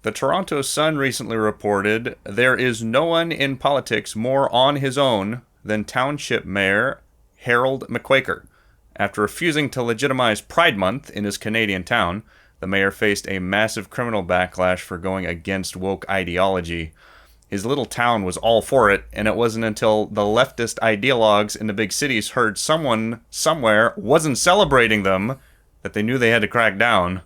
The Toronto Sun recently reported there is no one in politics more on his own than Township Mayor Harold McQuaker. After refusing to legitimize Pride Month in his Canadian town, the mayor faced a massive criminal backlash for going against woke ideology. His little town was all for it, and it wasn't until the leftist ideologues in the big cities heard someone somewhere wasn't celebrating them that they knew they had to crack down.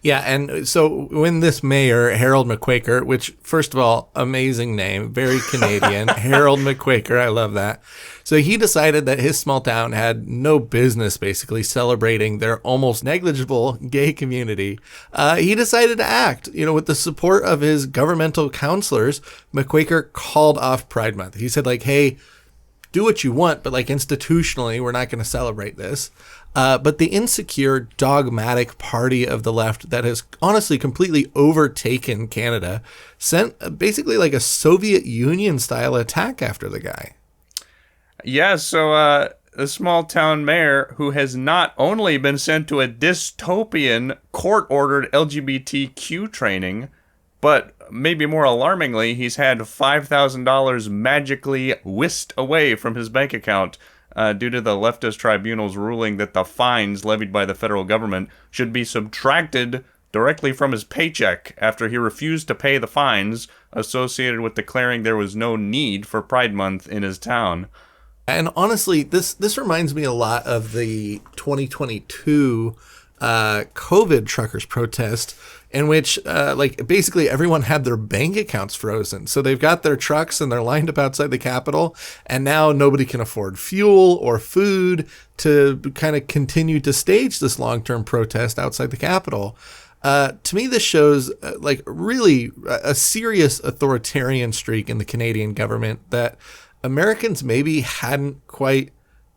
Yeah, and so when this mayor, Harold McQuaker, which, first of all, amazing name, very Canadian, Harold McQuaker, I love that. So he decided that his small town had no business basically celebrating their almost negligible gay community. He decided to act. With the support of his governmental counselors, McQuaker called off Pride Month. He said, hey, do what you want, but institutionally, we're not going to celebrate this. But the insecure, dogmatic party of the left that has honestly completely overtaken Canada sent basically a Soviet Union style attack after the guy. Yeah, so the small town mayor, who has not only been sent to a dystopian court-ordered LGBTQ training, but maybe more alarmingly, he's had $5,000 magically whisked away from his bank account due to the leftist tribunal's ruling that the fines levied by the federal government should be subtracted directly from his paycheck after he refused to pay the fines associated with declaring there was no need for Pride Month in his town. And honestly, this reminds me a lot of the 2022 COVID truckers protest, in which basically everyone had their bank accounts frozen. So they've got their trucks and they're lined up outside the Capitol, and now nobody can afford fuel or food to kind of continue to stage this long-term protest outside the Capitol. To me, this shows really a serious authoritarian streak in the Canadian government that Americans maybe hadn't quite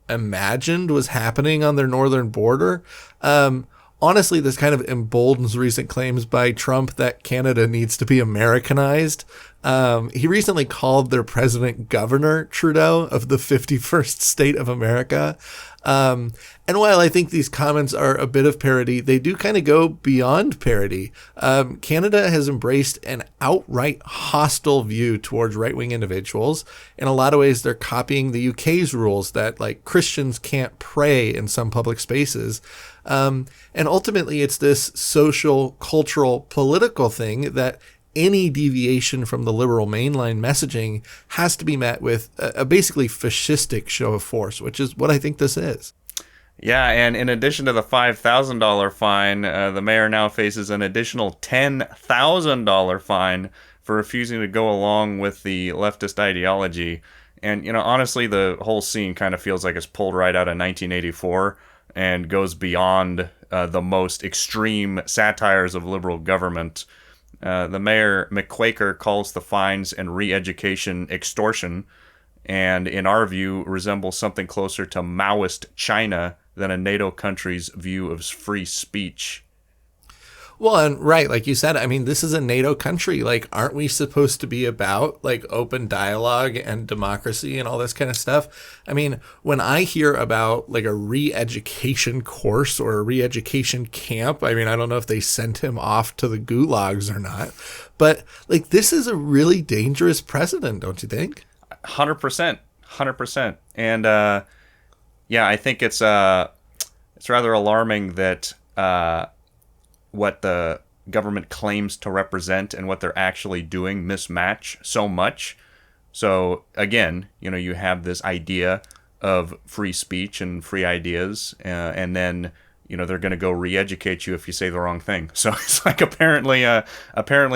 imagined was happening on their northern border. Honestly, this kind of emboldens recent claims by Trump that Canada needs to be Americanized. He recently called their president Governor Trudeau of the 51st state of America. And while I think these comments are a bit of parody, they do kind of go beyond parody. Canada has embraced an outright hostile view towards right-wing individuals. In a lot of ways, they're copying the UK's rules that Christians can't pray in some public spaces. And ultimately, it's this social, cultural, political thing that any deviation from the liberal mainline messaging has to be met with a basically fascistic show of force, which is what I think this is. Yeah, and in addition to the $5,000 fine, the mayor now faces an additional $10,000 fine for refusing to go along with the leftist ideology. And, honestly, the whole scene kind of feels like it's pulled right out of 1984 and goes beyond the most extreme satires of liberal government. The mayor, McQuaker, calls the fines and re-education extortion, and in our view, resembles something closer to Maoist China than a NATO country's view of free speech. Well, and right, like you said, I mean, this is a NATO country. Aren't we supposed to be about open dialogue and democracy and all this kind of stuff? I mean, when I hear about a re-education course or a re-education camp, I mean, I don't know if they sent him off to the gulags or not, but this is a really dangerous precedent, don't you think? 100%. And yeah, I think it's rather alarming that what the government claims to represent and what they're actually doing mismatch so much. So again, you have this idea of free speech and free ideas, and then they're going to go re-educate you if you say the wrong thing. So it's apparently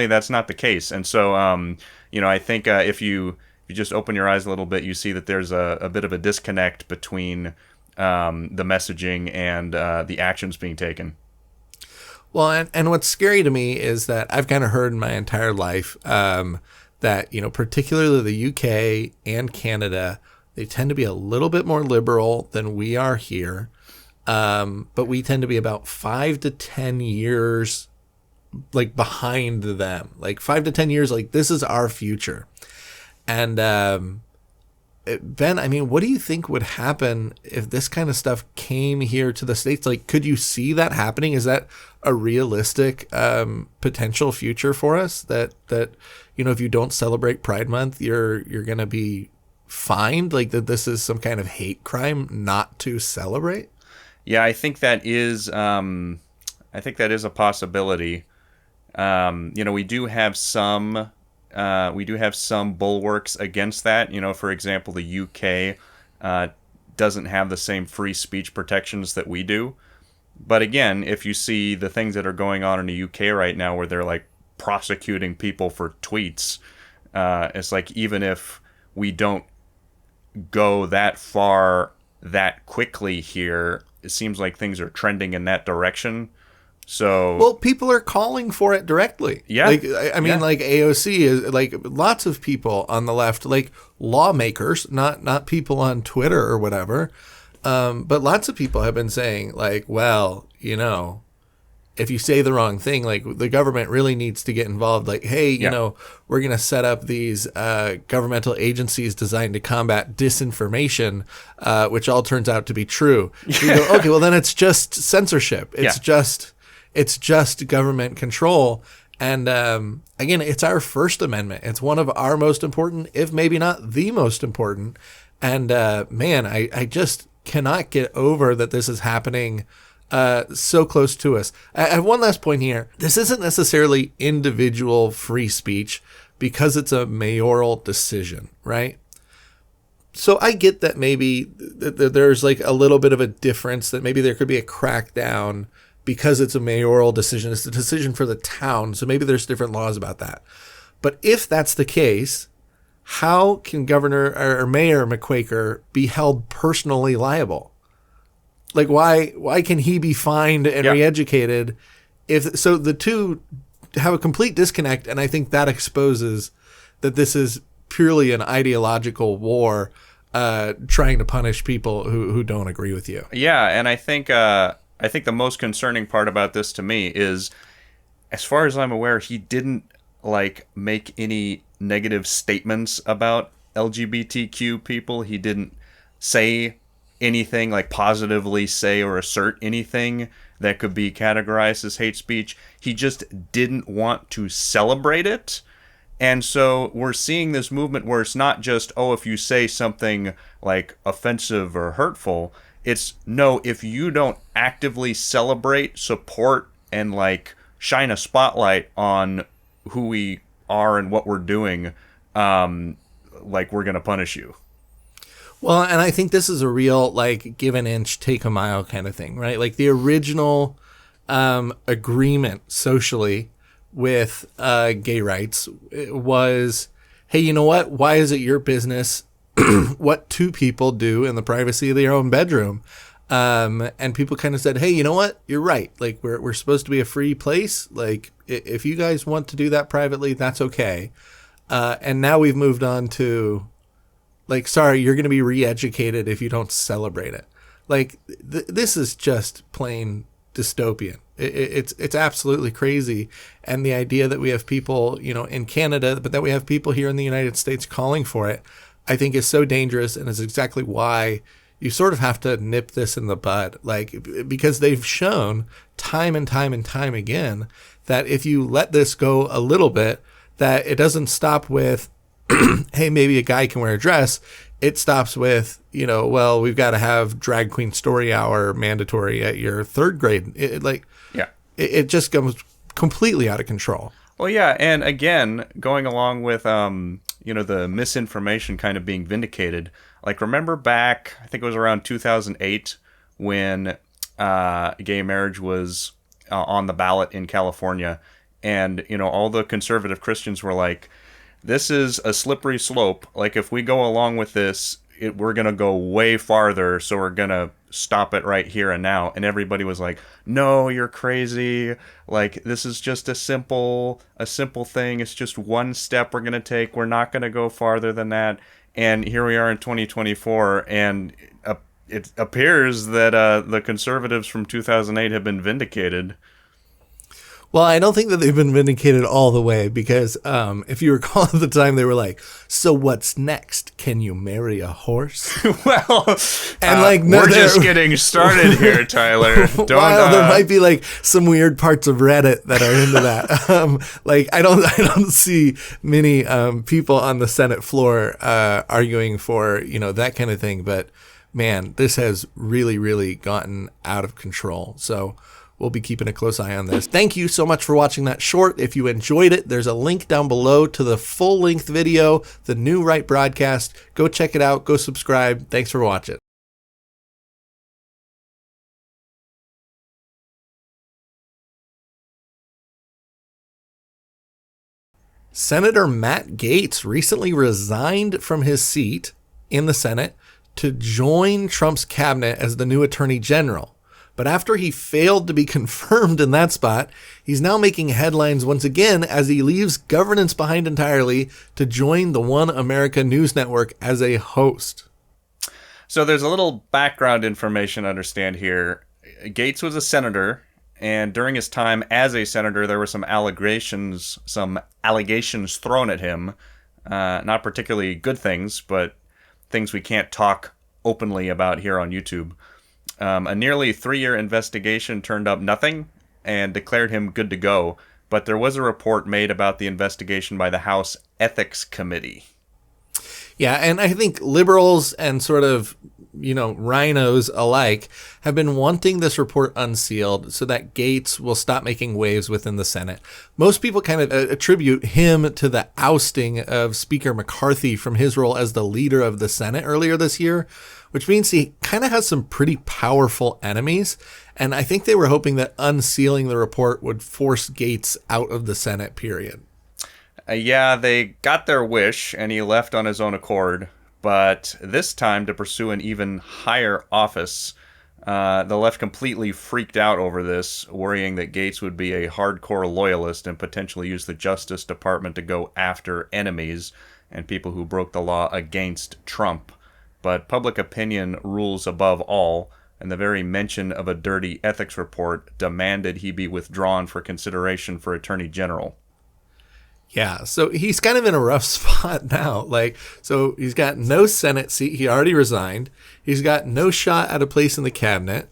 that's not the case. And so I think if you just open your eyes a little bit, you see that there's a bit of a disconnect between the messaging and the actions being taken. Well, and what's scary to me is that I've kind of heard in my entire life that, particularly the UK and Canada, they tend to be a little bit more liberal than we are here. But we tend to be about 5 to 10 years behind them. 5 to 10 years, this is our future. And Ben, I mean, what do you think would happen if this kind of stuff came here to the States? Like, could you see that happening? Is that a realistic potential future for us? That if you don't celebrate Pride Month, you're going to be fined? Like, that this is some kind of hate crime not to celebrate? Yeah, I think that is a possibility. We do have some bulwarks against that. For example, the UK doesn't have the same free speech protections that we do. But again, if you see the things that are going on in the UK right now, where they're like prosecuting people for tweets, it's like, even if we don't go that far that quickly here, it seems like things are trending in that direction. So, well, people are calling for it directly. Yeah. Like, I mean, like AOC is like lots of people on the left, like lawmakers, not people on Twitter or whatever. But lots of people have been saying like, well, if you say the wrong thing, like the government really needs to get involved. Like, hey, we're going to set up these governmental agencies designed to combat disinformation, which all turns out to be true. So you go, okay, well then it's just censorship. It's just government control. And again, it's our First Amendment. It's one of our most important, if maybe not the most important. And man, I just cannot get over that this is happening so close to us. I have one last point here. This isn't necessarily individual free speech because it's a mayoral decision, right? So I get that maybe there's like a little bit of a difference, that maybe there could be a crackdown because it's a mayoral decision. It's a decision for the town. So maybe there's different laws about that. But if that's the case, how can Governor or Mayor McQuaker be held personally liable? Like, why can he be fined and re-educated? So the two have a complete disconnect, and I think that exposes that this is purely an ideological war trying to punish people who don't agree with you. Yeah, and I think the most concerning part about this to me is, as far as I'm aware, he didn't make any negative statements about LGBTQ people. He didn't say anything, positively say or assert anything that could be categorized as hate speech. He just didn't want to celebrate it. And so we're seeing this movement where it's not just, if you say something offensive or hurtful, it's no, if you don't actively celebrate, support, and shine a spotlight on who we are and what we're doing, we're going to punish you. Well, and I think this is a real, give an inch, take a mile kind of thing, right? Like the original agreement socially with gay rights was, hey, you know what? Why is it your business what two people do in the privacy of their own bedroom? And people kind of said, hey, you know what? You're right. We're supposed to be a free place. If you guys want to do that privately, that's okay. And now we've moved on to, sorry, you're going to be re-educated if you don't celebrate it. This is just plain dystopian. It's absolutely crazy. And the idea that we have people, in Canada, but that we have people here in the United States calling for it, I think is so dangerous, and is exactly why you sort of have to nip this in the bud. Because they've shown time and time and time again that if you let this go a little bit, that it doesn't stop with, hey, maybe a guy can wear a dress. It stops with, well, we've got to have drag queen story hour mandatory at your third grade. It just goes completely out of control. Well, yeah, and again, going along with the misinformation kind of being vindicated. Remember back, I think it was around 2008 when gay marriage was on the ballot in California, and all the conservative Christians were like, this is a slippery slope. If we go along with this, we're going to go way farther, so we're going to stop it right here and now. And everybody was like, no, you're crazy. This is just a simple thing. It's just one step we're going to take. We're not going to go farther than that. And here we are in 2024, and it appears that the conservatives from 2008 have been vindicated. Well, I don't think that they've been vindicated all the way because if you recall at the time, they were like, so what's next? Can you marry a horse? Well, And like, no, we're just getting started here, Tyler. Don't. There might be like some weird parts of Reddit that are into that. Like, I don't see many people on the Senate floor arguing for that kind of thing. But man, this has really, really gotten out of control. So we'll be keeping a close eye on this. Thank you so much for watching that short. If you enjoyed it, there's a link down below to the full-length video, the new Right broadcast. Go check it out. Go subscribe. Thanks for watching. Senator Matt Gaetz recently resigned from his seat in the Senate to join Trump's cabinet as the new Attorney General. But after he failed to be confirmed in that spot, he's now making headlines once again as he leaves governance behind entirely to join the One America News Network as a host. So there's a little background information to understand here. Gaetz was a senator, and during his time as a senator, there were some allegations thrown at him. Not particularly good things, but things we can't talk openly about here on YouTube. A nearly 3-year investigation turned up nothing and declared him good to go, but there was a report made about the investigation by the House Ethics Committee. Yeah, and I think liberals and sort of, rhinos alike have been wanting this report unsealed so that Gaetz will stop making waves within the Senate. Most people kind of attribute him to the ousting of Speaker McCarthy from his role as the leader of the Senate earlier this year, which means he kind of has some pretty powerful enemies. And I think they were hoping that unsealing the report would force Gaetz out of the Senate, period. Yeah, they got their wish, and he left on his own accord. But this time, to pursue an even higher office, the left completely freaked out over this, worrying that Gaetz would be a hardcore loyalist and potentially use the Justice Department to go after enemies and people who broke the law against Trump. But public opinion rules above all, and the very mention of a dirty ethics report demanded he be withdrawn for consideration for Attorney General. Yeah, so he's kind of in a rough spot now. So he's got no Senate seat. He already resigned. He's got no shot at a place in the cabinet.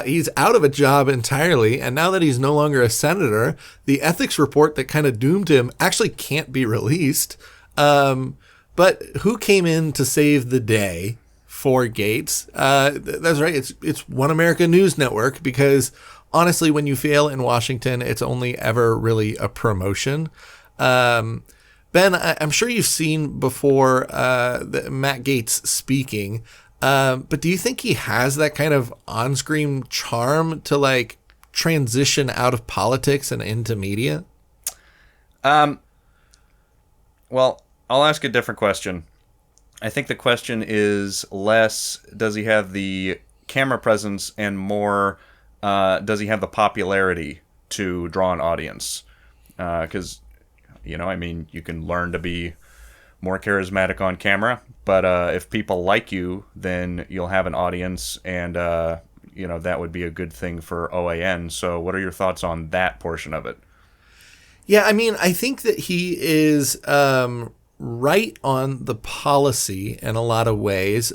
He's out of a job entirely. And now that he's no longer a senator, the ethics report that kind of doomed him actually can't be released. But who came in to save the day for Gaetz? That's right. It's One America News Network, because honestly, when you fail in Washington, it's only ever really a promotion. Ben, I'm sure you've seen before Matt Gaetz speaking, but do you think he has that kind of on-screen charm to transition out of politics and into media? Well, I'll ask a different question. I think the question is less, does he have the camera presence, and more, does he have the popularity to draw an audience? Because you can learn to be more charismatic on camera, but if people like you, then you'll have an audience, and that would be a good thing for OAN. So what are your thoughts on that portion of it? Yeah, I think that he is right on the policy in a lot of ways.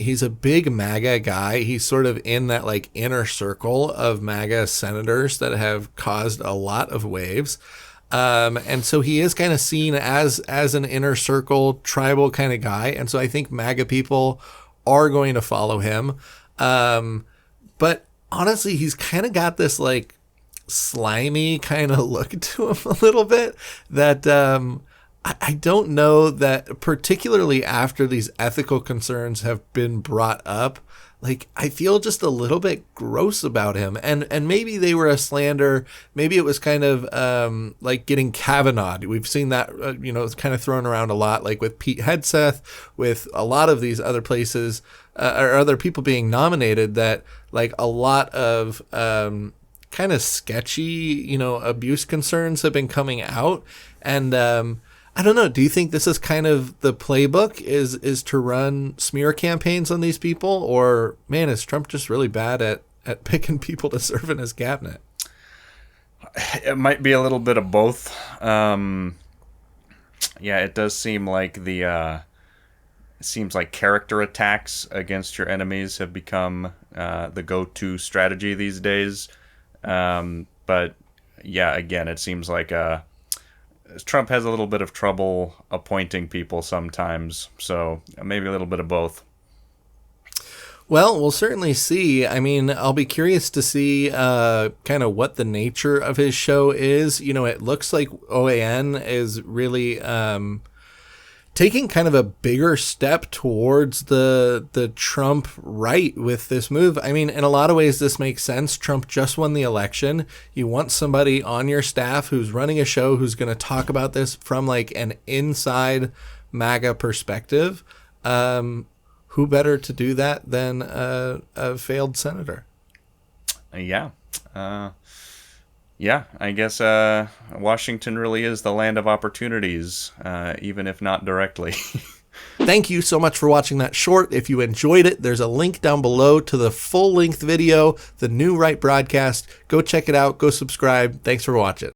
He's a big MAGA guy. He's sort of in that inner circle of MAGA senators that have caused a lot of waves. And so he is kind of seen as an inner circle tribal kind of guy. And so I think MAGA people are going to follow him. But honestly, he's kind of got this slimy kind of look to him a little bit that, I don't know that, particularly after these ethical concerns have been brought up, I feel just a little bit gross about him. And maybe they were a slander. Maybe it was kind of getting Kavanaugh'd. We've seen that, it's kind of thrown around a lot, with Pete Hegseth, with a lot of these other places or other people being nominated, that a lot of kind of sketchy, abuse concerns have been coming out. And I don't know. Do you think this is kind of the playbook, is to run smear campaigns on these people? Or, man, is Trump just really bad at picking people to serve in his cabinet? It might be a little bit of both. Yeah, it does seem like it seems like character attacks against your enemies have become the go-to strategy these days. But yeah, again, it seems like Trump has a little bit of trouble appointing people sometimes, so maybe a little bit of both. Well, we'll certainly see. I mean, I'll be curious to see kind of what the nature of his show is. You know, it looks like OAN is really taking kind of a bigger step towards the Trump right with this move. I mean, in a lot of ways, this makes sense. Trump just won the election. You want somebody on your staff who's running a show who's going to talk about this from like an inside MAGA perspective. Who better to do that than a failed senator? Yeah. Yeah, I guess Washington really is the land of opportunities, even if not directly. Thank you so much for watching that short. If you enjoyed it, there's a link down below to the full-length video, the new Right broadcast. Go check it out. Go subscribe. Thanks for watching.